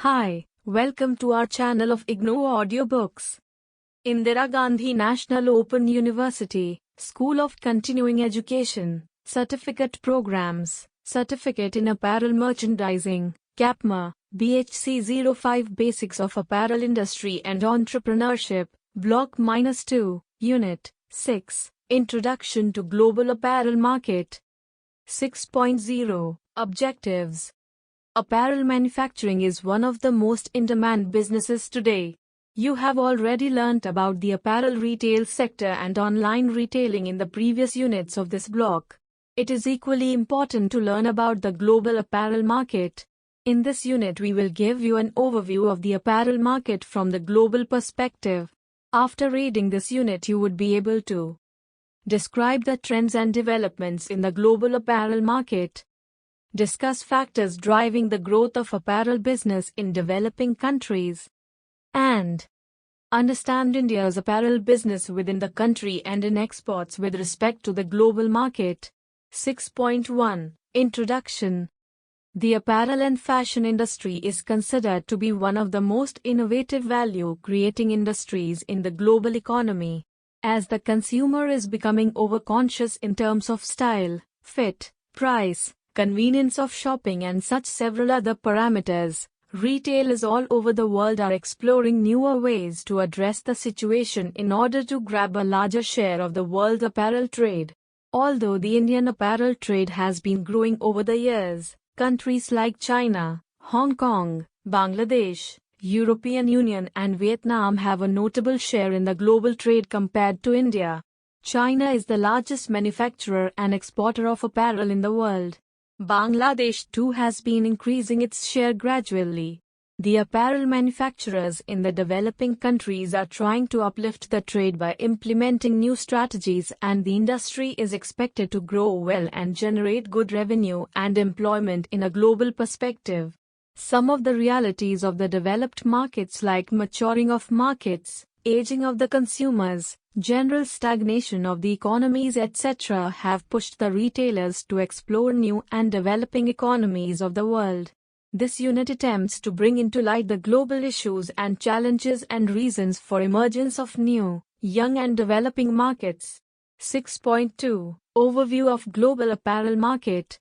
Hi, welcome to our channel of IGNOU Audiobooks. Indira Gandhi National Open University, School of Continuing Education, Certificate Programs, Certificate in Apparel Merchandising, CAPMER, BHC 05 Basics of Apparel Industry and Entrepreneurship, Block -2, Unit 6, Introduction to Global Apparel Market. 6.0 Objectives. Apparel manufacturing is one of the most in-demand businesses today. You have already learnt about the apparel retail sector and online retailing in the previous units of this block. It is equally important to learn about the global apparel market. In this unit we will give you an overview of the apparel market from the global perspective. After reading this unit you would be able to describe the trends and developments in the global apparel market. Discuss factors driving the growth of apparel business in developing countries. And understand India's apparel business within the country and in exports with respect to the global market. 6.1 Introduction. The apparel and fashion industry is considered to be one of the most innovative value-creating industries in the global economy. As the consumer is becoming overconscious in terms of style, fit, price, convenience of shopping and such several other parameters, retailers all over the world are exploring newer ways to address the situation in order to grab a larger share of the world's apparel trade. Although the Indian apparel trade has been growing over the years, countries like China, Hong Kong, Bangladesh, European Union and Vietnam have a notable share in the global trade compared to India. China is the largest manufacturer and exporter of apparel in the world. Bangladesh too has been increasing its share gradually. The apparel manufacturers in the developing countries are trying to uplift the trade by implementing new strategies, and the industry is expected to grow well and generate good revenue and employment in a global perspective. Some of the realities of the developed markets like maturing of markets, aging of the consumers, general stagnation of the economies etc. have pushed the retailers to explore new and developing economies of the world. This unit attempts to bring into light the global issues and challenges and reasons for emergence of new, young and developing markets. 6.2 Overview of Global Apparel Market.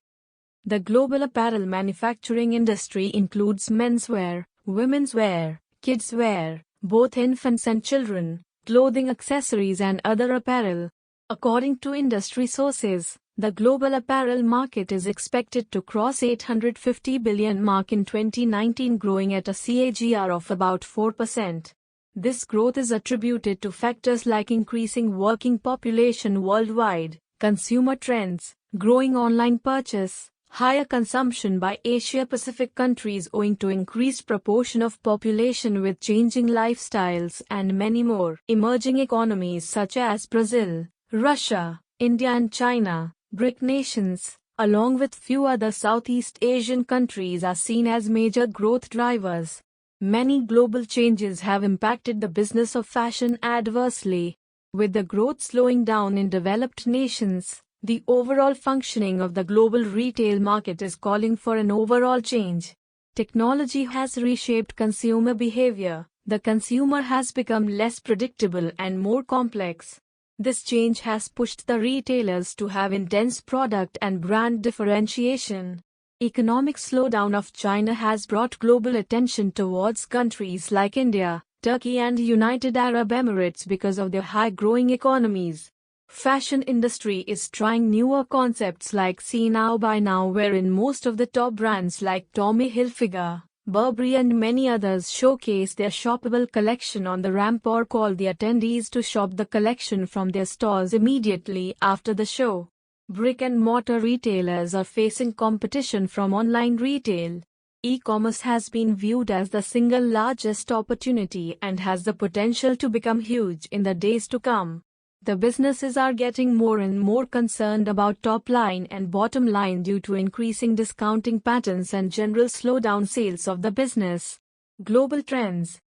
The global apparel manufacturing industry includes menswear, women's wear, kids wear, both infants and children, clothing accessories and other apparel. According to industry sources, the global apparel market is expected to cross 850 billion mark in 2019, growing at a CAGR of about 4%. This growth is attributed to factors like increasing working population worldwide, consumer trends, growing online purchase, higher consumption by Asia-Pacific countries owing to increased proportion of population with changing lifestyles and many more. Emerging economies such as Brazil, Russia, India and China, BRIC nations, along with few other Southeast Asian countries are seen as major growth drivers. Many global changes have impacted the business of fashion adversely. With the growth slowing down in developed nations, the overall functioning of the global retail market is calling for an overall change. Technology has reshaped consumer behavior. The consumer has become less predictable and more complex. This change has pushed the retailers to have intense product and brand differentiation. Economic slowdown of China has brought global attention towards countries like India, Turkey and United Arab Emirates because of their high growing economies. Fashion industry is trying newer concepts like see now buy now, wherein most of the top brands like Tommy Hilfiger, Burberry and many others showcase their shoppable collection on the ramp or call the attendees to shop the collection from their stores immediately after the show. Brick and mortar retailers are facing competition from online retail. E-commerce has been viewed as the single largest opportunity and has the potential to become huge in the days to come. The businesses are getting more and more concerned about top line and bottom line due to increasing discounting patterns and general slowdown sales of the business. Global trends.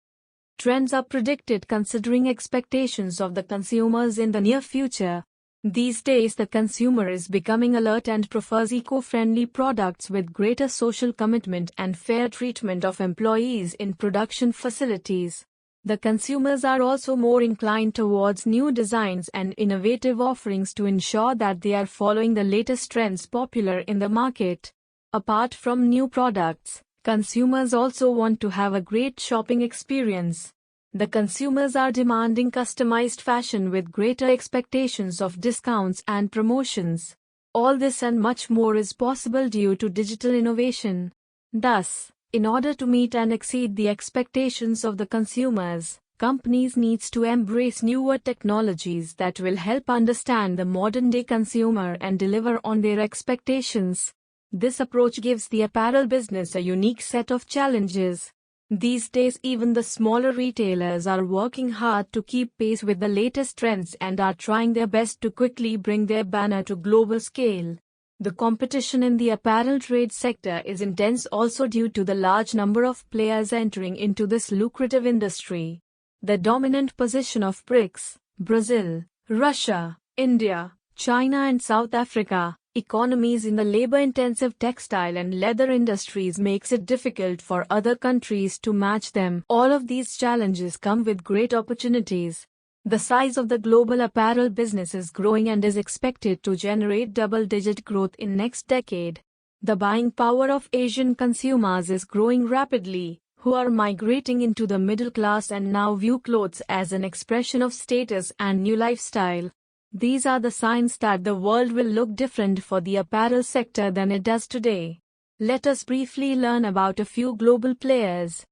Trends are predicted considering expectations of the consumers in the near future. These days the consumer is becoming alert and prefers eco-friendly products with greater social commitment and fair treatment of employees in production facilities. The consumers are also more inclined towards new designs and innovative offerings to ensure that they are following the latest trends popular in the market. Apart from new products, consumers also want to have a great shopping experience. The consumers are demanding customized fashion with greater expectations of discounts and promotions. All this and much more is possible due to digital innovation. Thus, in order to meet and exceed the expectations of the consumers, companies need to embrace newer technologies that will help understand the modern-day consumer and deliver on their expectations. This approach gives the apparel business a unique set of challenges. These days even the smaller retailers are working hard to keep pace with the latest trends and are trying their best to quickly bring their banner to global scale. The competition in the apparel trade sector is intense also due to the large number of players entering into this lucrative industry. The dominant position of BRICS, Brazil, Russia, India, China and South Africa, economies in the labor-intensive textile and leather industries makes it difficult for other countries to match them. All of these challenges come with great opportunities. The size of the global apparel business is growing and is expected to generate double-digit growth in next decade. The buying power of Asian consumers is growing rapidly, who are migrating into the middle class and now view clothes as an expression of status and new lifestyle. These are the signs that the world will look different for the apparel sector than it does today. Let us briefly learn about a few global players.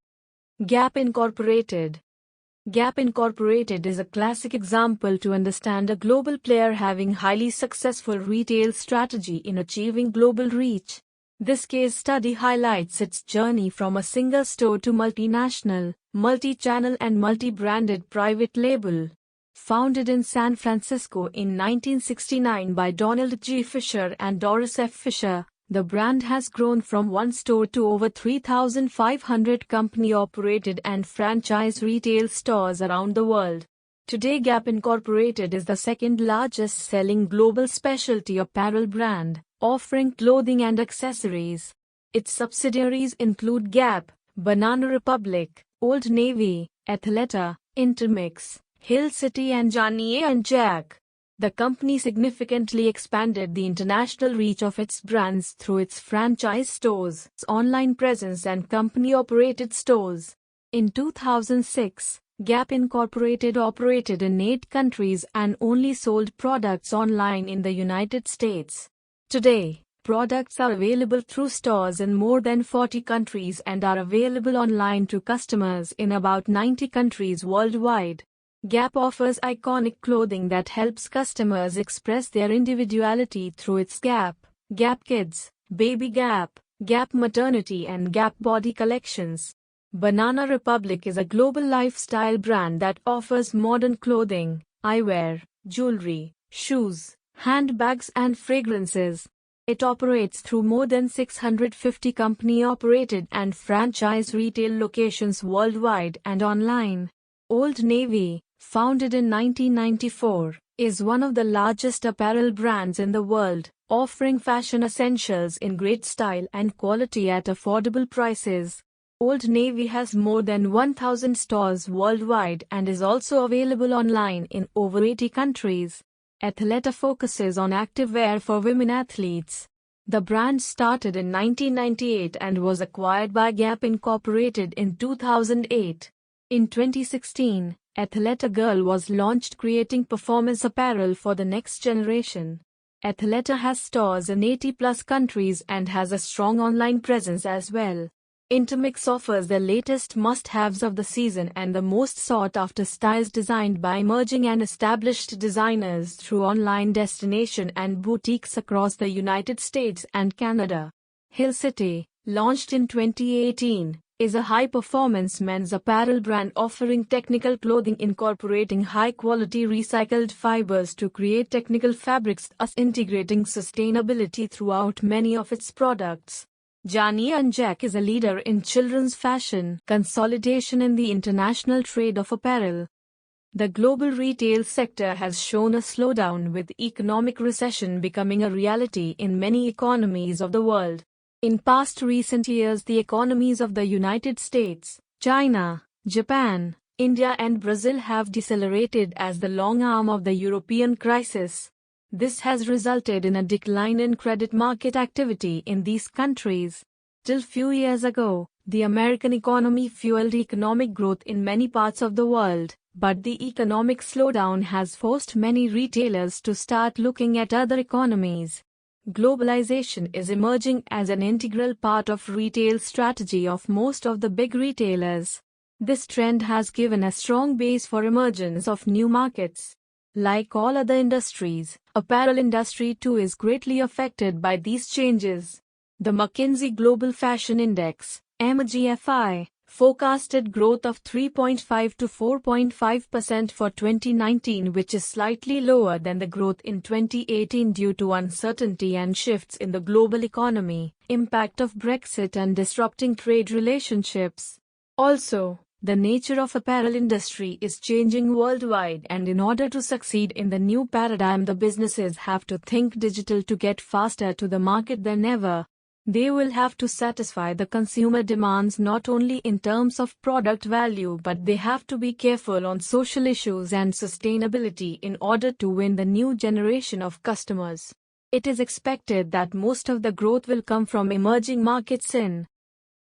Gap Incorporated. Gap Incorporated is a classic example to understand a global player having highly successful retail strategy in achieving global reach. This case study highlights its journey from a single store to multinational, multi-channel and multi-branded private label. Founded in San Francisco in 1969 by Donald G. Fisher and Doris F. Fisher, the brand has grown from one store to over 3,500 company-operated and franchise retail stores around the world. Today Gap Incorporated is the second largest selling global specialty apparel brand, offering clothing and accessories. Its subsidiaries include Gap, Banana Republic, Old Navy, Athleta, Intermix, Hill City and Janie and Jack. The company significantly expanded the international reach of its brands through its franchise stores, online presence and company-operated stores. In 2006, Gap Incorporated operated in 8 countries and only sold products online in the United States. Today, products are available through stores in more than 40 countries and are available online to customers in about 90 countries worldwide. Gap offers iconic clothing that helps customers express their individuality through its Gap, Gap Kids, Baby Gap, Gap Maternity and Gap Body collections. Banana Republic is a global lifestyle brand that offers modern clothing, eyewear, jewelry, shoes, handbags and fragrances. It operates through more than 650 company-operated and franchise retail locations worldwide and online. Old Navy, founded in 1994, is one of the largest apparel brands in the world, offering fashion essentials in great style and quality at affordable prices. Old Navy has more than 1,000 stores worldwide and is also available online in over 80 countries. Athleta focuses on activewear for women athletes. The brand started in 1998 and was acquired by Gap Incorporated in 2008. In 2016, Athleta Girl was launched, creating performance apparel for the next generation. Athleta has stores in 80+ countries and has a strong online presence as well. Intermix offers the latest must-haves of the season and the most sought-after styles designed by emerging and established designers through online destination and boutiques across the United States and Canada. Hill City, launched in 2018, is a high-performance men's apparel brand offering technical clothing incorporating high-quality recycled fibers to create technical fabrics, thus integrating sustainability throughout many of its products. Janie and Jack is a leader in children's fashion consolidation in the international trade of apparel. The global retail sector has shown a slowdown, with economic recession becoming a reality in many economies of the world. In past recent years, the economies of the United States, China, Japan, India and Brazil have decelerated as the long arm of the European crisis. This has resulted in a decline in credit market activity in these countries. Till few years ago, the American economy fueled economic growth in many parts of the world, but the economic slowdown has forced many retailers to start looking at other economies. Globalization is emerging as an integral part of retail strategy of most of the big retailers. This trend has given a strong base for emergence of new markets. Like all other industries, apparel industry too is greatly affected by these changes. The McKinsey Global Fashion Index, MGFI, forecasted growth of 3.5 to 4.5% for 2019, which is slightly lower than the growth in 2018 due to uncertainty and shifts in the global economy, impact of Brexit and disrupting trade relationships. Also, the nature of apparel industry is changing worldwide, and in order to succeed in the new paradigm, the businesses have to think digital to get faster to the market than ever. They will have to satisfy the consumer demands not only in terms of product value, but they have to be careful on social issues and sustainability in order to win the new generation of customers. It is expected that most of the growth will come from emerging markets in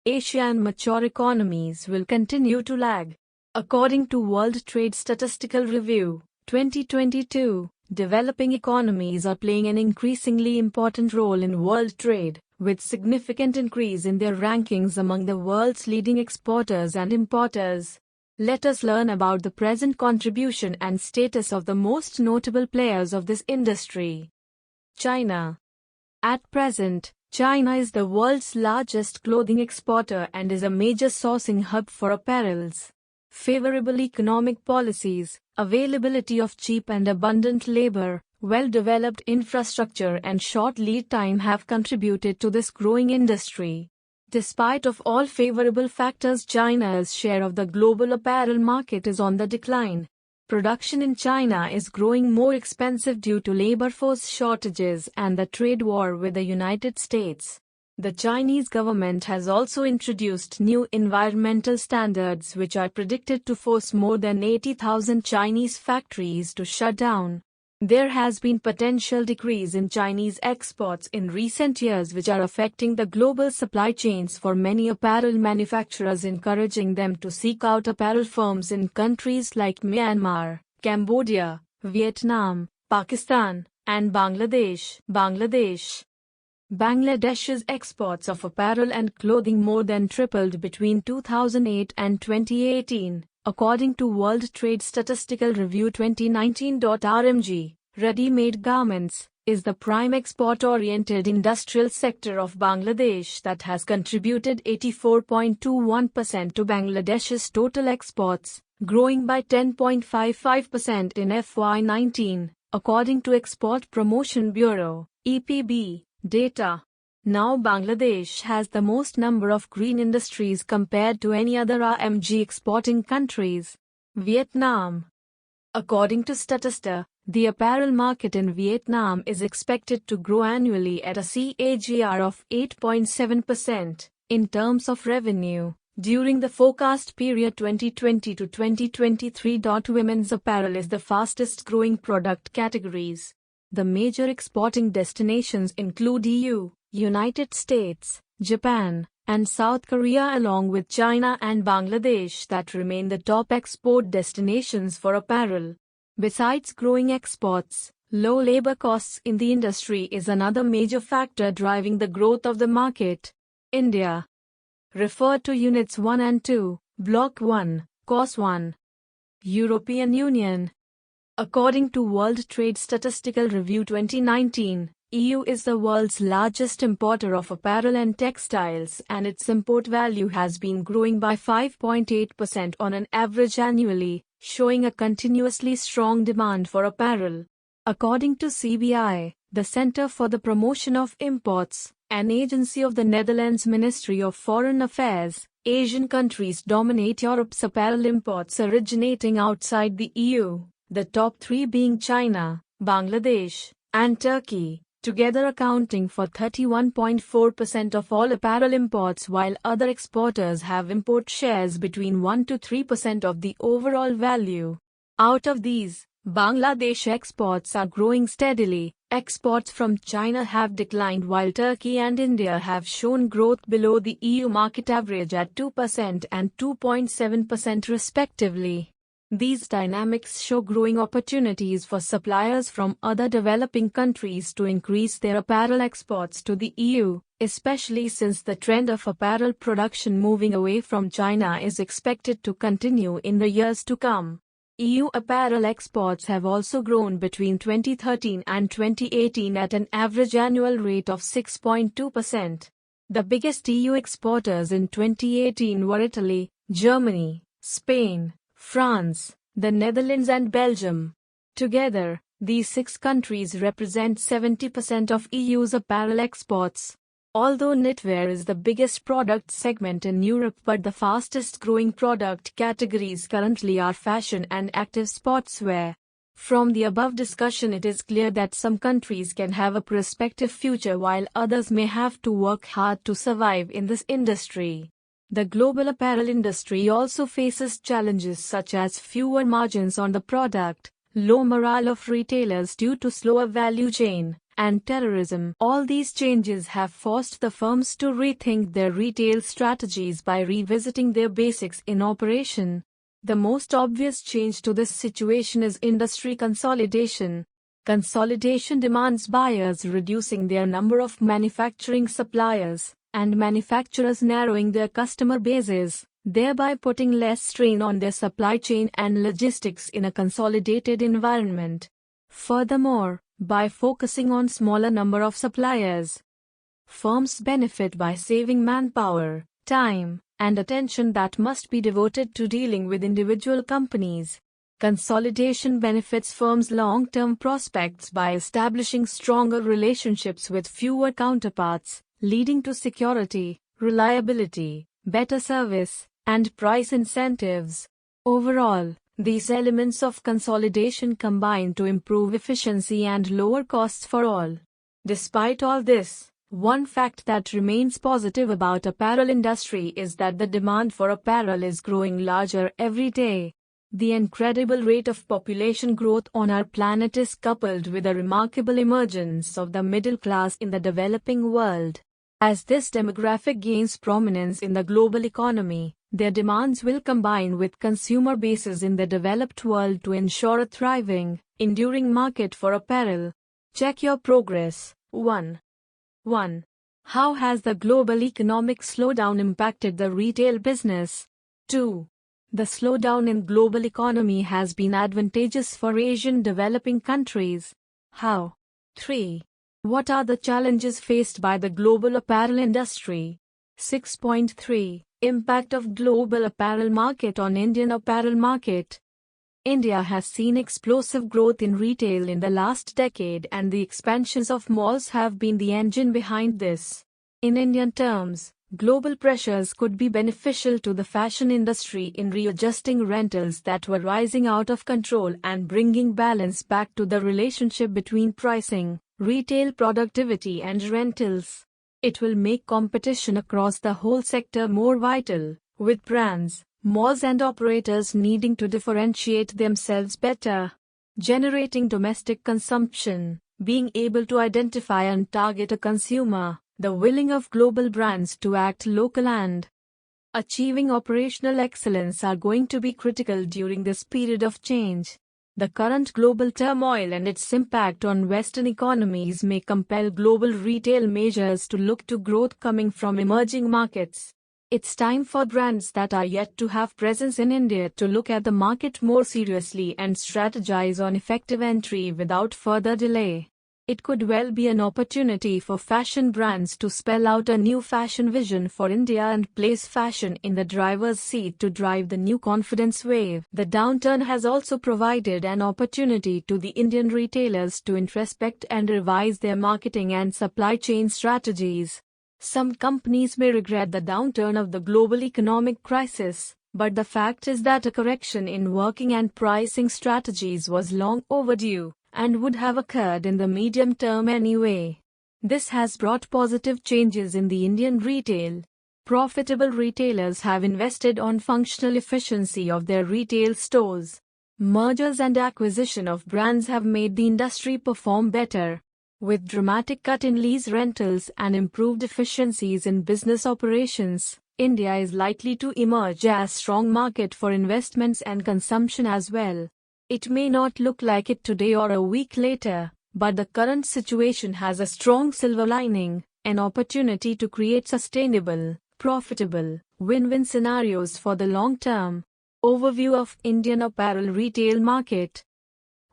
Asia, and mature economies will continue to lag. According to World Trade Statistical Review, 2022, developing economies are playing an increasingly important role in world trade, with significant increase in their rankings among the world's leading exporters and importers. Let us learn about the present contribution and status of the most notable players of this industry. China. At present, China is the world's largest clothing exporter and is a major sourcing hub for apparels. Favorable economic policies, availability of cheap and abundant labor, well-developed infrastructure and short lead time have contributed to this growing industry. Despite of all favorable factors, China's share of the global apparel market is on the decline. Production in China is growing more expensive due to labor force shortages and the trade war with the United States. The Chinese government has also introduced new environmental standards which are predicted to force more than 80,000 Chinese factories to shut down. There has been potential decrease in Chinese exports in recent years which are affecting the global supply chains for many apparel manufacturers, encouraging them to seek out apparel firms in countries like Myanmar, Cambodia, Vietnam, Pakistan, and Bangladesh. Bangladesh's exports of apparel and clothing more than tripled between 2008 and 2018. According to World Trade Statistical Review 2019. RMG, ready-made garments, is the prime export-oriented industrial sector of Bangladesh that has contributed 84.21% to Bangladesh's total exports, growing by 10.55% in FY19, according to Export Promotion Bureau, EPB, data. Now Bangladesh has the most number of green industries compared to any other RMG exporting countries. Vietnam. According to Statista, the apparel market in Vietnam is expected to grow annually at a CAGR of 8.7% in terms of revenue during the forecast period 2020 to 2023. Women's apparel is the fastest growing product categories. The major exporting destinations include EU, United States, Japan, and South Korea, along with China and Bangladesh that remain the top export destinations for apparel. Besides growing exports, low labor costs in the industry is another major factor driving the growth of the market. India. Refer to Units 1 and 2, Block 1, Course 1. European Union. According to World Trade Statistical Review 2019, EU is the world's largest importer of apparel and textiles, and its import value has been growing by 5.8% on an average annually, showing a continuously strong demand for apparel. According to CBI, the Center for the Promotion of Imports, an agency of the Netherlands Ministry of Foreign Affairs, Asian countries dominate Europe's apparel imports originating outside the EU, the top three being China, Bangladesh, and Turkey, together accounting for 31.4% of all apparel imports, while other exporters have import shares between 1 to 3% of the overall value. Out of these, Bangladesh exports are growing steadily. Exports from China have declined while Turkey and India have shown growth below the EU market average at 2% and 2.7% respectively. These dynamics show growing opportunities for suppliers from other developing countries to increase their apparel exports to the EU, especially since the trend of apparel production moving away from China is expected to continue in the years to come. EU apparel exports have also grown between 2013 and 2018 at an average annual rate of 6.2%. The biggest EU exporters in 2018 were Italy, Germany, Spain, France, the Netherlands and Belgium. Together, these 6 countries represent 70% of EU's apparel exports. Although knitwear is the biggest product segment in Europe, but the fastest growing product categories currently are fashion and active sportswear. From the above discussion, it is clear that some countries can have a prospective future while others may have to work hard to survive in this industry. The global apparel industry also faces challenges such as fewer margins on the product, low morale of retailers due to slower value chain, and terrorism. All these changes have forced the firms to rethink their retail strategies by revisiting their basics in operation. The most obvious change to this situation is industry consolidation. Consolidation demands buyers reducing their number of manufacturing suppliers, and manufacturers narrowing their customer bases, thereby putting less strain on their supply chain and logistics in a consolidated environment. Furthermore, by focusing on smaller number of suppliers, firms benefit by saving manpower, time, and attention that must be devoted to dealing with individual companies. Consolidation benefits firms' long-term prospects by establishing stronger relationships with fewer counterparts, leading to security, reliability, better service, and price incentives. Overall, these elements of consolidation combine to improve efficiency and lower costs for all. Despite all this, one fact that remains positive about apparel industry is that the demand for apparel is growing larger every day. The incredible rate of population growth on our planet is coupled with a remarkable emergence of the middle class in the developing world. As this demographic gains prominence in the global economy, their demands will combine with consumer bases in the developed world to ensure a thriving, enduring market for apparel. Check your progress. 1. How has the global economic slowdown impacted the retail business? 2. The slowdown in global economy has been advantageous for Asian developing countries. How? 3. What are the challenges faced by the global apparel industry? 6.3. Impact of global apparel market on Indian apparel market. India has seen explosive growth in retail in the last decade, and the expansions of malls have been the engine behind this. In Indian terms, global pressures could be beneficial to the fashion industry in readjusting rentals that were rising out of control and bringing balance back to the relationship between pricing, retail productivity and rentals. It will make competition across the whole sector more vital, with brands, malls and operators needing to differentiate themselves better. Generating domestic consumption, being able to identify and target a consumer, the willing of global brands to act local and achieving operational excellence are going to be critical during this period of change. The current global turmoil and its impact on Western economies may compel global retail majors to look to growth coming from emerging markets. It's time for brands that are yet to have presence in India to look at the market more seriously and strategize on effective entry without further delay. It could well be an opportunity for fashion brands to spell out a new fashion vision for India and place fashion in the driver's seat to drive the new confidence wave. The downturn has also provided an opportunity to the Indian retailers to introspect and revise their marketing and supply chain strategies. Some companies may regret the downturn of the global economic crisis, but the fact is that a correction in working and pricing strategies was long overdue, and would have occurred in the medium term anyway. This has brought positive changes in the Indian retail. Profitable retailers have invested on functional efficiency of their retail stores. Mergers and acquisition of brands have made the industry perform better. With dramatic cut in lease rentals and improved efficiencies in business operations, India is likely to emerge as a strong market for investments and consumption as well. It may not look like it today or a week later, but the current situation has a strong silver lining, an opportunity to create sustainable, profitable, win-win scenarios for the long term. Overview of Indian apparel retail market.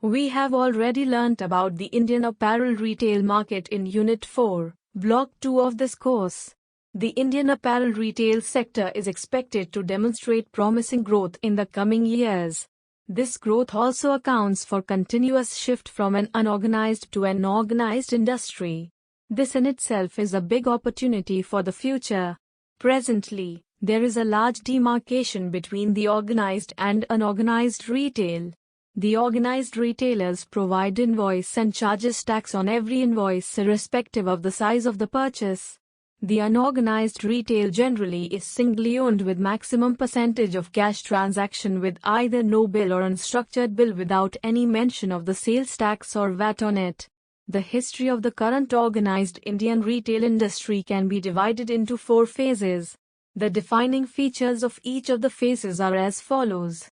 We have already learnt about the Indian apparel retail market in Unit 4, Block 2 of this course. The Indian apparel retail sector is expected to demonstrate promising growth in the coming years. This growth also accounts for continuous shift from an unorganized to an organized industry. This in itself is a big opportunity for the future. Presently, there is a large demarcation between the organized and unorganized retail. The organized retailers provide invoice and charges tax on every invoice irrespective of the size of the purchase. The unorganized retail generally is singly owned with maximum percentage of cash transaction with either no bill or unstructured bill without any mention of the sales tax or VAT on it. The history of the current organized Indian retail industry can be divided into 4 phases. The defining features of each of the phases are as follows.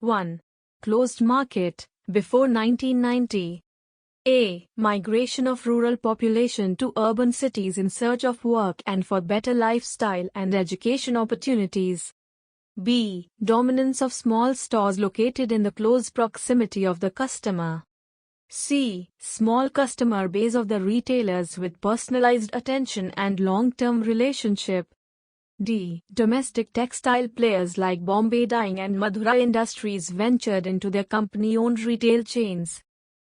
1. Closed market, before 1990. A. Migration of rural population to urban cities in search of work and for better lifestyle and education opportunities. B. Dominance of small stores located in the close proximity of the customer. C. Small customer base of the retailers with personalized attention and long-term relationship. D. Domestic textile players like Bombay Dyeing and Madura Industries ventured into their company-owned retail chains.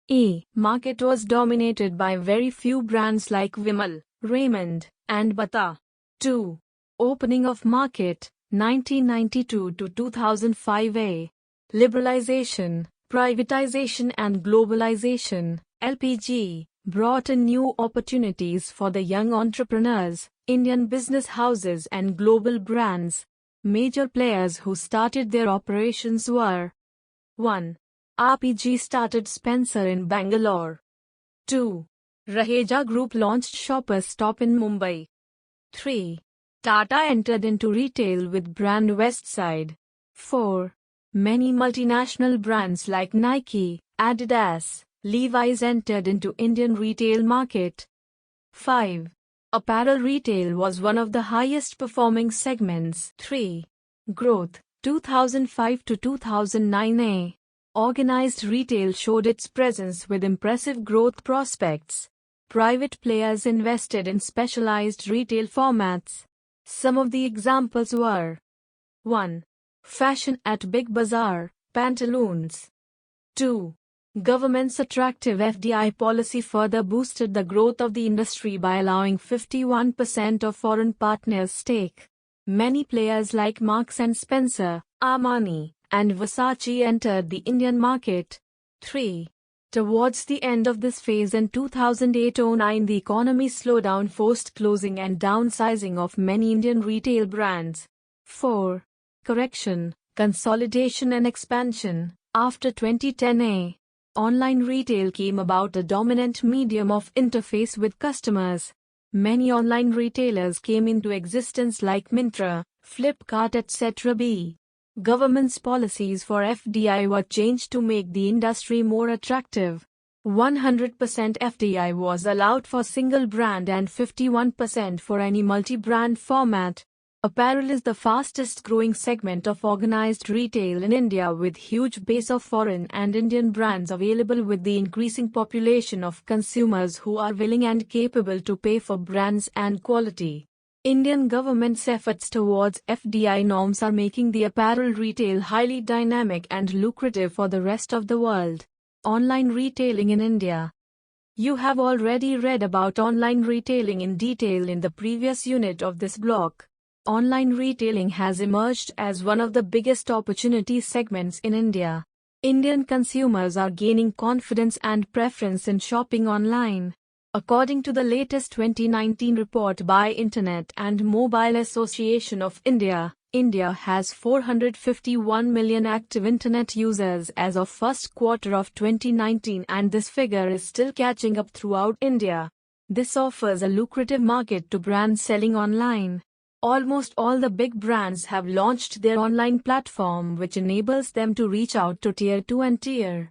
E. Market was dominated by very few brands like Vimal, Raymond, and Bata. 2. Opening of market, 1992 to 2005. A. Liberalization, privatization and globalization, LPG, brought in new opportunities for the young entrepreneurs, Indian business houses and global brands. Major players who started their operations were 1. RPG started Spencer in Bangalore. 2. Raheja Group launched Shoppers Stop in Mumbai. 3. Tata entered into retail with brand Westside. 4. Many multinational brands like Nike, Adidas, Levi's entered into Indian retail market. 5. Apparel retail was one of the highest performing segments. 3. Growth, 2005 to 2009. A. Organized retail showed its presence with impressive growth prospects. Private players invested in specialized retail formats. Some of the examples were 1. Fashion at Big Bazaar, pantaloons. 2. Government's attractive FDI policy further boosted the growth of the industry by allowing 51% of foreign partners' stake. Many players like Marks & Spencer, Armani, and Versace entered the Indian market. 3. Towards the end of this phase in 2008-09, the economy slowdown forced closing and downsizing of many Indian retail brands. 4. Correction, consolidation and expansion. After 2010, A. Online retail came about, a dominant medium of interface with customers. Many online retailers came into existence like Myntra, Flipkart, etc. B. Government's policies for FDI were changed to make the industry more attractive. 100% FDI was allowed for single brand and 51% for any multi-brand format. Apparel is the fastest growing segment of organized retail in India, with huge base of foreign and Indian brands available, with the increasing population of consumers who are willing and capable to pay for brands and quality. Indian government's efforts towards FDI norms are making the apparel retail highly dynamic and lucrative for the rest of the world. Online retailing in India. You have already read about online retailing in detail in the previous unit of this block. Online retailing has emerged as one of the biggest opportunity segments in India. Indian consumers are gaining confidence and preference in shopping online. According to the latest 2019 report by Internet and Mobile Association of India, India has 451 million active internet users as of first quarter of 2019, and this figure is still catching up throughout India. This offers a lucrative market to brands selling online. Almost all the big brands have launched their online platform, which enables them to reach out to Tier 2 and Tier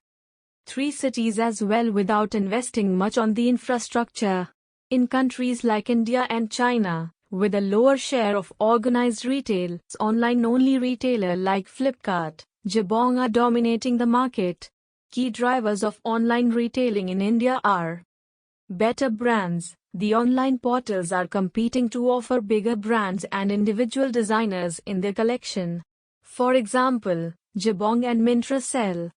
3 cities as well without investing much on the infrastructure. In countries like India and China, with a lower share of organized retail, online-only retailer like Flipkart, Jabong are dominating the market. Key drivers of online retailing in India are better brands. The online portals are competing to offer bigger brands and individual designers in their collection. For example, Jabong and Myntra sell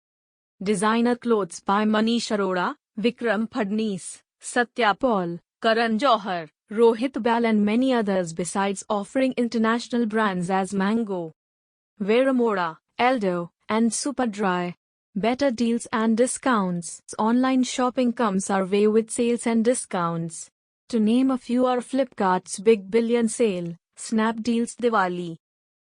designer clothes by Manish Arora, Vikram Phadnis, Satya Paul, Karan Johar, Rohit Bal and many others, besides offering international brands as Mango, Veramora, Eldo, and Superdry. Better deals and discounts. Online shopping comes our way with sales and discounts. To name a few are Flipkart's Big Billion Sale, Snapdeal's Diwali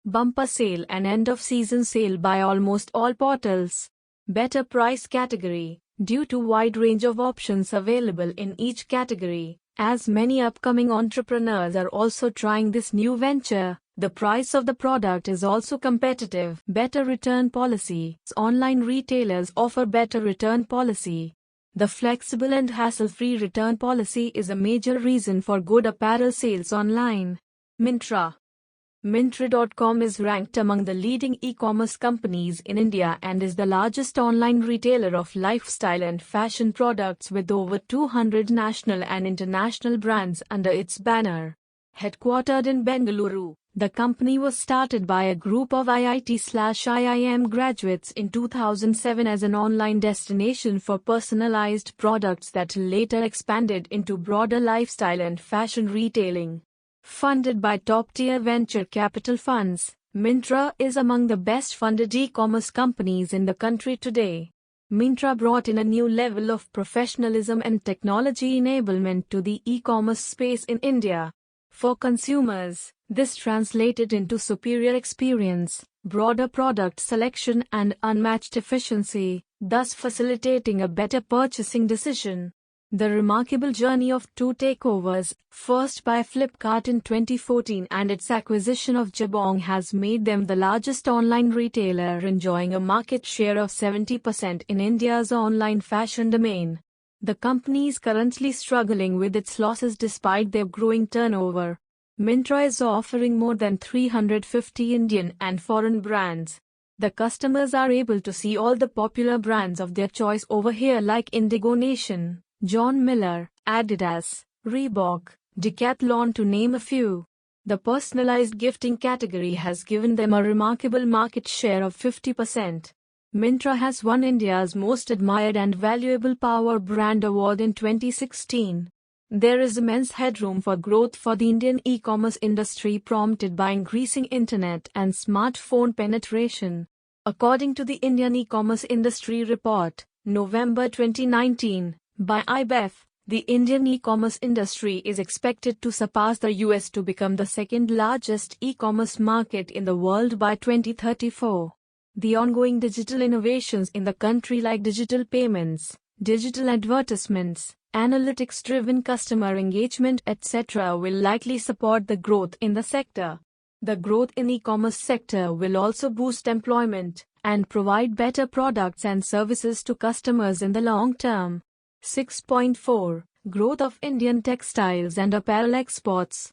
Bumper Sale and End of Season Sale by almost all portals. Better price category. Due to wide range of options available in each category, as many upcoming entrepreneurs are also trying this new venture, the price of the product is also competitive. Better return policy. Online retailers offer better return policy. The flexible and hassle-free return policy is a major reason for good apparel sales online. Myntra. Myntra.com is ranked among the leading e-commerce companies in India and is the largest online retailer of lifestyle and fashion products with over 200 national and international brands under its banner. Headquartered in Bengaluru, the company was started by a group of IIT/IIM graduates in 2007 as an online destination for personalized products that later expanded into broader lifestyle and fashion retailing. Funded by top-tier venture capital funds, Myntra is among the best-funded e-commerce companies in the country today. Myntra brought in a new level of professionalism and technology enablement to the e-commerce space in India. For consumers, this translated into superior experience, broader product selection and unmatched efficiency, thus facilitating a better purchasing decision. The remarkable journey of two takeovers, first by Flipkart in 2014 and its acquisition of Jabong, has made them the largest online retailer, enjoying a market share of 70% in India's online fashion domain. The company is currently struggling with its losses despite their growing turnover. Myntra is offering more than 350 Indian and foreign brands. The customers are able to see all the popular brands of their choice over here, like Indigo Nation, John Miller, Adidas, Reebok, Decathlon, to name a few. The personalized gifting category has given them a remarkable market share of 50%. Myntra has won India's Most Admired and Valuable Power Brand Award in 2016. There is immense headroom for growth for the Indian e-commerce industry, prompted by increasing internet and smartphone penetration. According to the Indian E-commerce Industry Report, November 2019, by IBEF, the Indian e-commerce industry is expected to surpass the US to become the second largest e-commerce market in the world by 2034. The ongoing digital innovations in the country, like digital payments, digital advertisements, analytics-driven customer engagement, etc., will likely support the growth in the sector. The growth in e-commerce sector will also boost employment and provide better products and services to customers in the long term. 6.4. Growth of Indian textiles and apparel exports.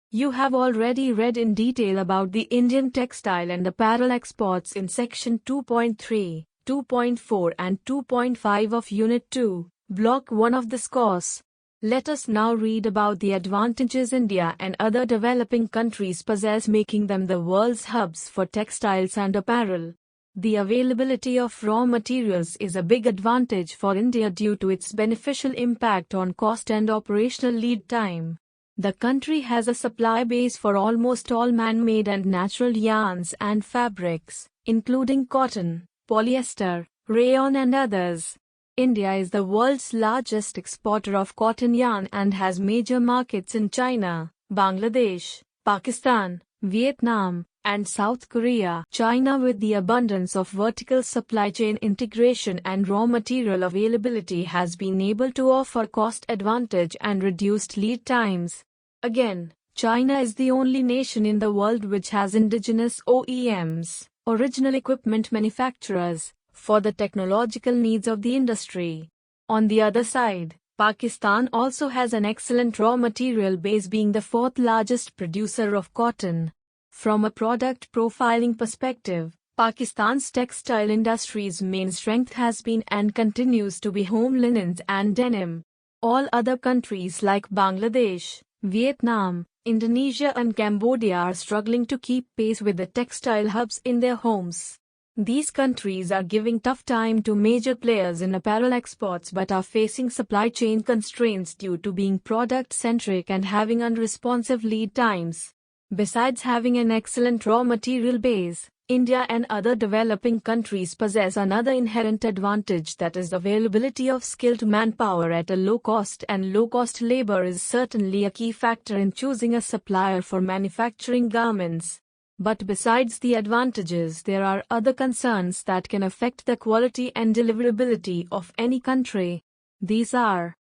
You have already read in detail about the Indian textile and apparel exports in section 2.3, 2.4 and 2.5 of Unit 2, Block 1 of this course. Let us now read about the advantages India and other developing countries possess, making them the world's hubs for textiles and apparel. The availability of raw materials is a big advantage for India due to its beneficial impact on cost and operational lead time. The country has a supply base for almost all man-made and natural yarns and fabrics, including cotton, polyester, rayon and others. India is the world's largest exporter of cotton yarn and has major markets in China, Bangladesh, Pakistan, Vietnam, and South Korea. China, with the abundance of vertical supply chain integration and raw material availability, has been able to offer cost advantage and reduced lead times. Again, China is the only nation in the world which has indigenous OEMs, original equipment manufacturers, for the technological needs of the industry. On the other side, Pakistan also has an excellent raw material base, being the fourth largest producer of cotton. From a product profiling perspective, Pakistan's textile industry's main strength has been and continues to be home linens and denim. All other countries like Bangladesh, Vietnam, Indonesia and Cambodia are struggling to keep pace with the textile hubs in their homes. These countries are giving tough time to major players in apparel exports but are facing supply chain constraints due to being product-centric and having unresponsive lead times. Besides having an excellent raw material base, India and other developing countries possess another inherent advantage, that is, availability of skilled manpower at a low cost, and low-cost labor is certainly a key factor in choosing a supplier for manufacturing garments. But besides the advantages, there are other concerns that can affect the quality and deliverability of any country. These are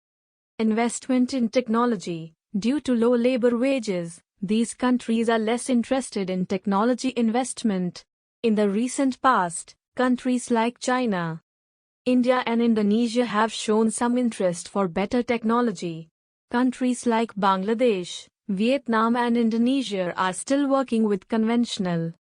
investment in technology. Due to low labor wages, these countries are less interested in technology investment. In the recent past, countries like China, India and Indonesia have shown some interest for better technology. Countries like Bangladesh, Vietnam and Indonesia are still working with conventional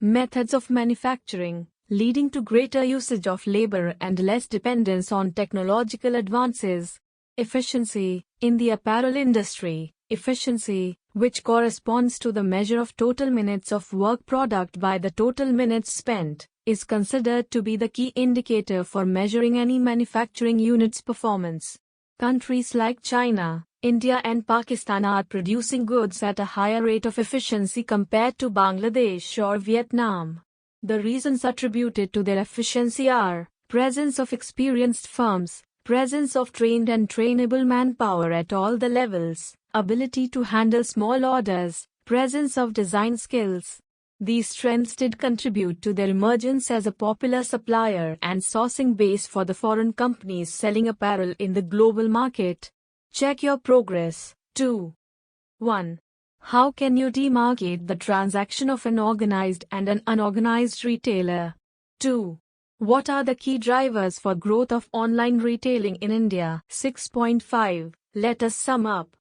methods of manufacturing, leading to greater usage of labor and less dependence on technological advances. Efficiency. In the apparel industry, efficiency, which corresponds to the measure of total minutes of work product by the total minutes spent, is considered to be the key indicator for measuring any manufacturing unit's performance. Countries like China, India and Pakistan are producing goods at a higher rate of efficiency compared to Bangladesh or Vietnam. The reasons attributed to their efficiency are presence of experienced firms, presence of trained and trainable manpower at all the levels, ability to handle small orders, presence of design skills. These strengths did contribute to their emergence as a popular supplier and sourcing base for the foreign companies selling apparel in the global market. Check your progress. 2. 1. How can you demarcate the transaction of an organized and an unorganized retailer? 2. What are the key drivers for growth of online retailing in India? 6.5. Let us sum up.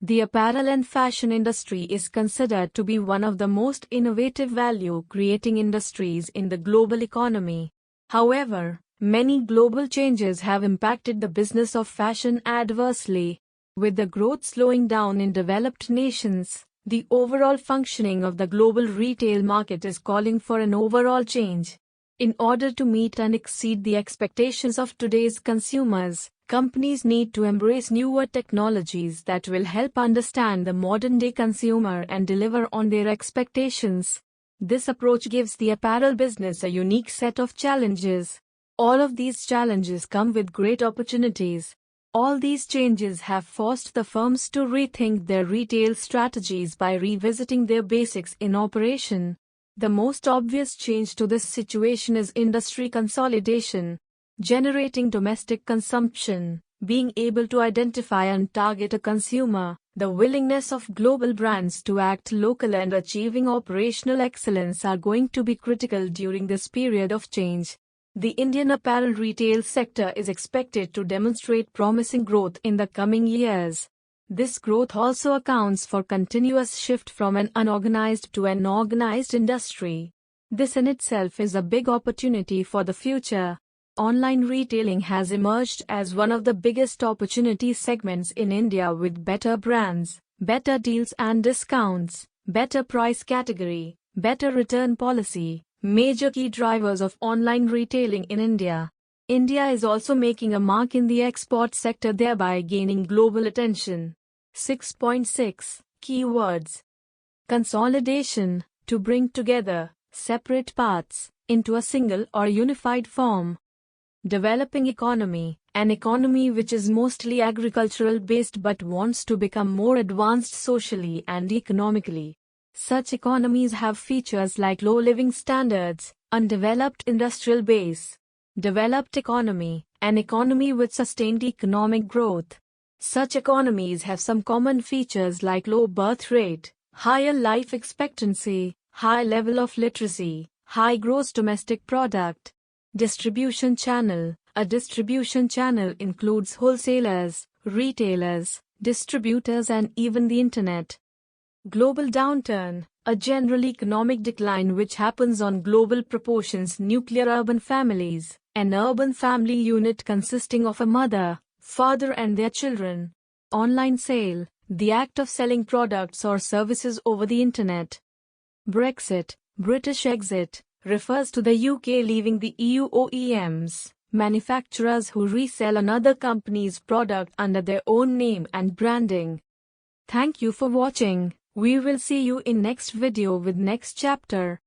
The apparel and fashion industry is considered to be one of the most innovative value-creating industries in the global economy. However, many global changes have impacted the business of fashion adversely. With the growth slowing down in developed nations, the overall functioning of the global retail market is calling for an overall change. In order to meet and exceed the expectations of today's consumers, companies need to embrace newer technologies that will help understand the modern-day consumer and deliver on their expectations. This approach gives the apparel business a unique set of challenges. All of these challenges come with great opportunities. All these changes have forced the firms to rethink their retail strategies by revisiting their basics in operation. The most obvious change to this situation is industry consolidation, generating domestic consumption, being able to identify and target a consumer, the willingness of global brands to act local, and achieving operational excellence are going to be critical during this period of change. The Indian apparel retail sector is expected to demonstrate promising growth in the coming years. This growth also accounts for continuous shift from an unorganized to an organized industry. This in itself is a big opportunity for the future. Online retailing has emerged as one of the biggest opportunity segments in India, with better brands, better deals and discounts, better price category, better return policy, Major key drivers of online retailing in India. India is also making a mark in the export sector, thereby gaining global attention. 6.6 Keywords. Consolidation, to bring together separate parts into a single or unified form. Developing economy, an economy which is mostly agricultural based but wants to become more advanced socially and economically. Such economies have features like low living standards, undeveloped industrial base. Developed economy, an economy with sustained economic growth. Such economies have some common features like low birth rate, higher life expectancy, high level of literacy, high gross domestic product. Distribution channel. A distribution channel includes wholesalers, retailers, distributors and even the internet. Global downturn. A general economic decline which happens on global proportions. Nuclear urban families. An urban family unit consisting of a mother, father and their children. Online sale. The act of selling products or services over the internet. Brexit. British exit, refers to the UK leaving the EU. OEMs, manufacturers who resell another company's product under their own name and branding. Thank you for watching. We will see you in next video with next chapter.